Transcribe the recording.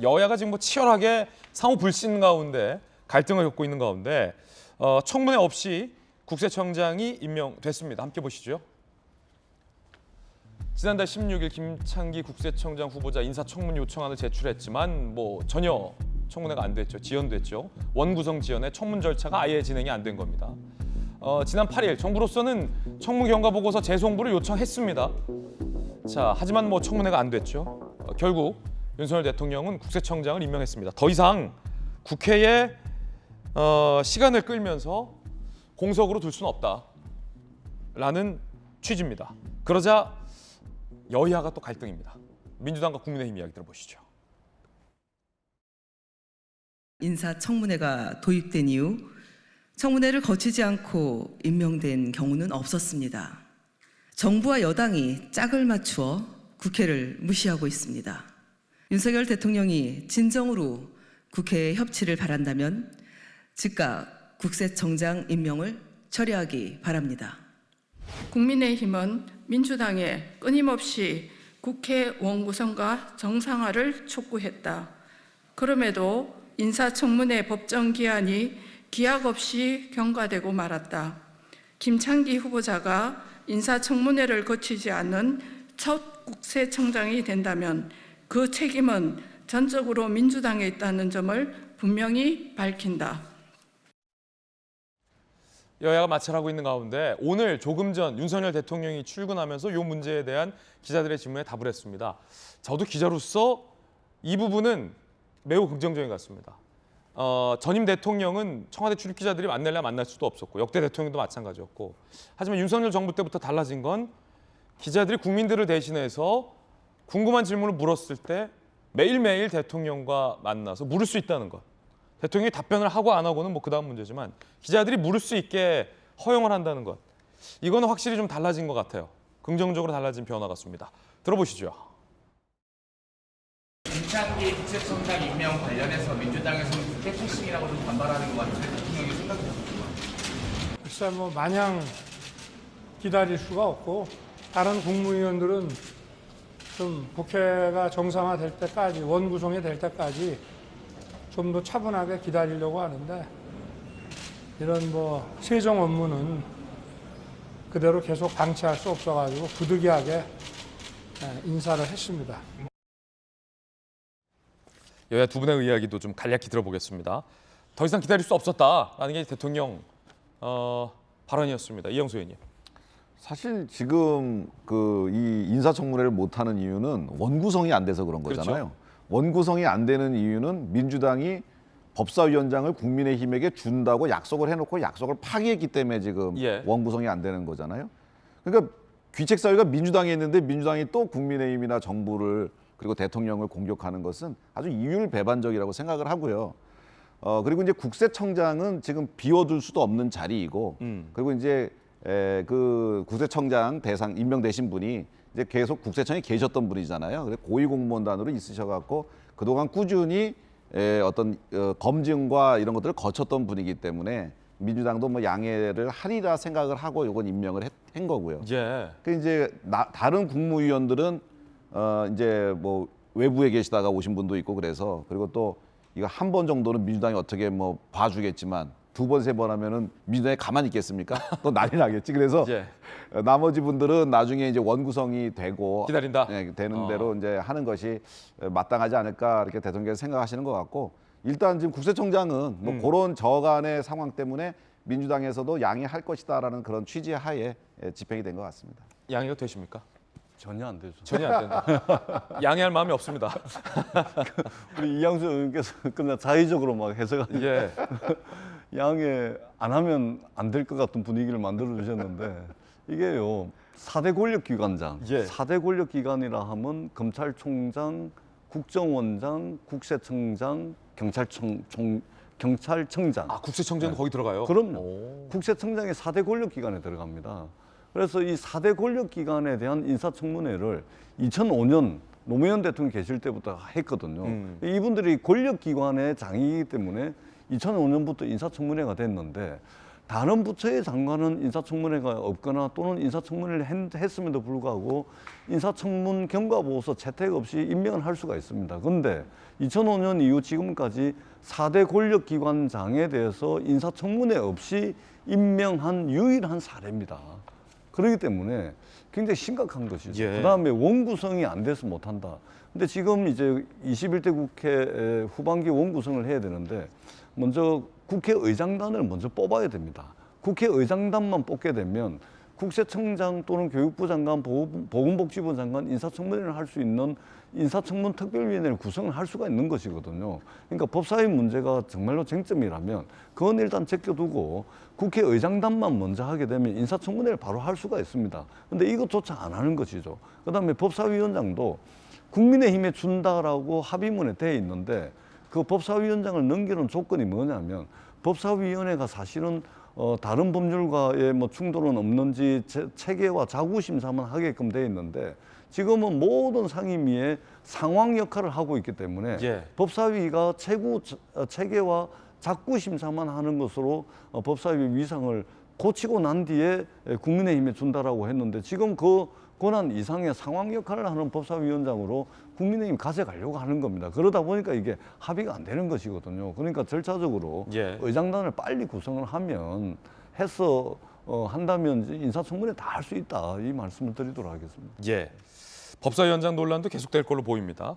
여야가 지금 뭐 치열하게 상호 불신 가운데 갈등을 겪고 있는 가운데 청문회 없이 국세청장이 임명됐습니다. 함께 보시죠. 지난달 16일 김창기 국세청장 후보자 인사청문 요청안을 제출했지만 전혀 청문회가 안 됐죠. 지연됐죠. 원구성 지연에 청문 절차가 아예 진행이 안 된 겁니다. 지난 8일 정부로서는 청문 경과 보고서 재송부를 요청했습니다. 자, 하지만 청문회가 안 됐죠. 결국 윤석열 대통령은 국세청장을 임명했습니다. 더 이상 국회에 시간을 끌면서 공석으로 둘 수는 없다라는 취지입니다. 그러자 여야가 또 갈등입니다. 민주당과 국민의힘 이야기 들어보시죠. 인사청문회가 도입된 이후 청문회를 거치지 않고 임명된 경우는 없었습니다. 정부와 여당이 짝을 맞추어 국회를 무시하고 있습니다. 윤석열 대통령이 진정으로 국회의 협치를 바란다면 즉각 국세청장 임명을 처리하기 바랍니다. 국민의힘은 민주당에 끊임없이 국회 원구성과 정상화를 촉구했다. 그럼에도 인사청문회 법정 기한이 기약 없이 경과되고 말았다. 김창기 후보자가 인사청문회를 거치지 않는 첫 국세청장이 된다면 그 책임은 전적으로 민주당에 있다는 점을 분명히 밝힌다. 여야가 마찰하고 있는 가운데 오늘 조금 전 윤석열 대통령이 출근하면서 이 문제에 대한 기자들의 질문에 답을 했습니다. 저도 기자로서 이 부분은 매우 긍정적인 것 같습니다. 전임 대통령은 청와대 출입 기자들이 만나려 만날 수도 없었고 역대 대통령도 마찬가지였고, 하지만 윤석열 정부 때부터 달라진 건 기자들이 국민들을 대신해서 궁금한 질문을 물었을 때 매일매일 대통령과 만나서 물을 수 있다는 것. 대통령이 답변을 하고 안 하고는 그 다음 문제지만 기자들이 물을 수 있게 허용을 한다는 것. 이거는 확실히 좀 달라진 것 같아요. 긍정적으로 달라진 변화 같습니다. 들어보시죠. 김창기 국세청장 임명 관련해서 민주당에서는 국회 패싱이라고 좀 반발하는 것 같은데 대통령이 생각이 어떻습니까? 글쎄 마냥 기다릴 수가 없고 다른 국무위원들은 좀 국회가 정상화될 때까지 원구성이 될 때까지 좀 더 차분하게 기다리려고 하는데 이런 세정 업무는 그대로 계속 방치할 수 없어가지고 부득이하게 인사를 했습니다. 여야 두 분의 이야기도 좀 간략히 들어보겠습니다. 더 이상 기다릴 수 없었다라는 게 대통령 발언이었습니다. 이영수 의원님. 사실 지금 이 인사청문회를 못하는 이유는 원구성이 안 돼서 그런 거잖아요. 그렇죠. 원구성이 안 되는 이유는 민주당이 법사위원장을 국민의힘에게 준다고 약속을 해놓고 약속을 파기했기 때문에 지금 원구성이 안 되는 거잖아요. 그러니까 귀책사유가 민주당에 있는데 민주당이 또 국민의힘이나 정부를 그리고 대통령을 공격하는 것은 아주 이율배반적이라고 생각을 하고요. 그리고 이제 국세청장은 지금 비워둘 수도 없는 자리이고, 그리고 이제 그 국세청장 대상 임명되신 분이 이제 계속 국세청에 계셨던 분이잖아요. 그래서 고위공무원단으로 있으셔갖고 그동안 꾸준히 어떤 검증과 이런 것들을 거쳤던 분이기 때문에 민주당도 양해를 하리라 생각을 하고 이건 임명을 한 거고요. 그 이제 다른 국무위원들은 이제 외부에 계시다가 오신 분도 있고 그래서, 그리고 또 이거 한 번 정도는 민주당이 어떻게 봐주겠지만 두 번, 세 번 하면은 민주당이 가만히 있겠습니까? 또 난리 나겠지. 그래서 나머지 분들은 나중에 이제 원구성이 되고 기다린다. 되는 대로 이제 하는 것이 마땅하지 않을까 이렇게 대통령께서 생각하시는 것 같고, 일단 지금 국세청장은 그런 저간의 상황 때문에 민주당에서도 양해할 것이다라는 그런 취지 하에 집행이 된 것 같습니다. 양해가 되십니까? 전혀 안 되죠. 전혀 안 된다. 양해할 마음이 없습니다. 우리 이양수 의원께서 그냥 자의적으로 막 해석하는 양해 안 하면 안 될 것 같은 분위기를 만들어 주셨는데, 이게요 4대 권력기관장, 4대 권력기관이라 하면 검찰총장, 국정원장, 국세청장, 경찰청장. 아, 국세청장도 거기 들어가요? 그럼요. 국세청장이 4대 권력기관에 들어갑니다. 그래서 이 4대 권력기관에 대한 인사청문회를 2005년 노무현 대통령 계실 때부터 했거든요. 이분들이 권력기관의 장이기 때문에 2005년부터 인사청문회가 됐는데, 다른 부처의 장관은 인사청문회가 없거나 또는 인사청문회를 했음에도 불구하고 인사청문 경과보고서 채택 없이 임명을 할 수가 있습니다. 그런데 2005년 이후 지금까지 4대 권력기관장에 대해서 인사청문회 없이 임명한 유일한 사례입니다. 그렇기 때문에 굉장히 심각한 것이죠. 예. 그다음에 원구성이 안 돼서 못한다. 근데 지금 이제 21대 국회 후반기 원구성을 해야 되는데 먼저 국회의장단을 먼저 뽑아야 됩니다. 국회의장단만 뽑게 되면 국세청장 또는 교육부 장관, 보건복지부 장관 인사청문회를 할 수 있는 인사청문 특별위원회를 구성을 할 수가 있는 것이거든요. 그러니까 법사위 문제가 정말로 쟁점이라면 그건 일단 제껴두고 국회의장단만 먼저 하게 되면 인사청문회를 바로 할 수가 있습니다. 근데 이것조차 안 하는 것이죠. 그다음에 법사위원장도 국민의힘에 준다라고 합의문에 되어 있는데 그 법사위원장을 넘기는 조건이 뭐냐면 법사위원회가 사실은 다른 법률과의 뭐 충돌은 없는지 체계와 자구심사만 하게끔 되어 있는데 지금은 모든 상임위의 상황 역할을 하고 있기 때문에 예. 법사위가 체계와 자구심사만 하는 것으로 법사위 위상을 고치고 난 뒤에 국민의힘에 준다라고 했는데 지금 그 권한 이상의 상황 역할을 하는 법사위원장으로 국민의힘 가져가려고 하는 겁니다. 그러다 보니까 이게 합의가 안 되는 것이거든요. 그러니까 절차적으로 예. 의장단을 빨리 구성을 하면 한다면 인사청문회 다 할 수 있다 이 말씀을 드리도록 하겠습니다. 예. 법사위원장 논란도 계속될 걸로 보입니다.